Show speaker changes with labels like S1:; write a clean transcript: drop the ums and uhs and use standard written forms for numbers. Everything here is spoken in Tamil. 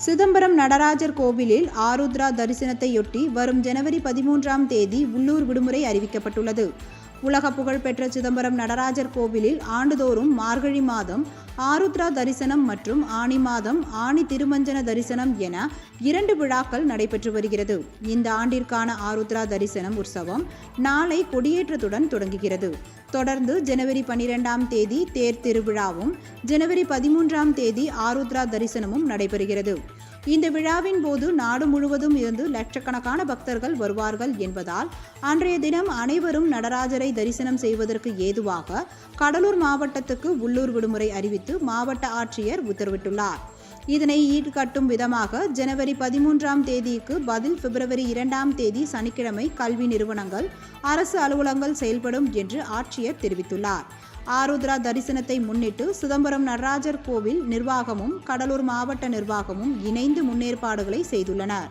S1: சிதம்பரம் நடராஜர் கோவிலில் ஆருத்ரா தரிசனத்தையொட்டி வரும் ஜனவரி 13ஆம் தேதி உள்ளூர் விடுமுறை அறிவிக்கப்பட்டுள்ளது. உலக புகழ்பெற்ற சிதம்பரம் நடராஜர் கோவிலில் ஆண்டுதோறும் மார்கழி மாதம் ஆருத்ரா தரிசனம் மற்றும் ஆனி மாதம் ஆனி திருமஞ்சன தரிசனம் என 2 விழாக்கள் நடைபெற்று வருகிறது. இந்த ஆண்டிற்கான ஆருத்ரா தரிசனம் உற்சவம் நாளை கொடியேற்றத்துடன் தொடங்குகிறது. தொடர்ந்து ஜனவரி 12ஆம் தேதி தேர் திருவிழாவும் ஜனவரி 13ஆம் தேதி ஆருத்ரா தரிசனமும் நடைபெறுகிறது. இந்த விழாவின் போது நாடு முழுவதும் இருந்து லட்சக்கணக்கான பக்தர்கள் வருவார்கள் என்பதால் அன்றைய தினம் அனைவரும் நடராஜரை தரிசனம் செய்வதற்கு ஏதுவாக கடலூர் மாவட்டத்துக்கு உள்ளூர் விடுமுறை அறிவித்து மாவட்ட ஆட்சியர் உத்தரவிட்டுள்ளார். இதனை ஈடுகட்டும் விதமாக ஜனவரி 13ஆம் தேதிக்கு பதில் பிப்ரவரி 2ஆம் தேதி சனிக்கிழமை கல்வி நிறுவனங்கள், அரசு அலுவலகங்கள் செயல்படும் என்று ஆட்சியர் தெரிவித்துள்ளார். ஆருத்ரா தரிசனத்தை முன்னிட்டு சிதம்பரம் நடராஜர் கோவில் நிர்வாகமும் கடலூர் மாவட்ட நிர்வாகமும் இணைந்து முன்னேற்பாடுகளை செய்துள்ளனர்.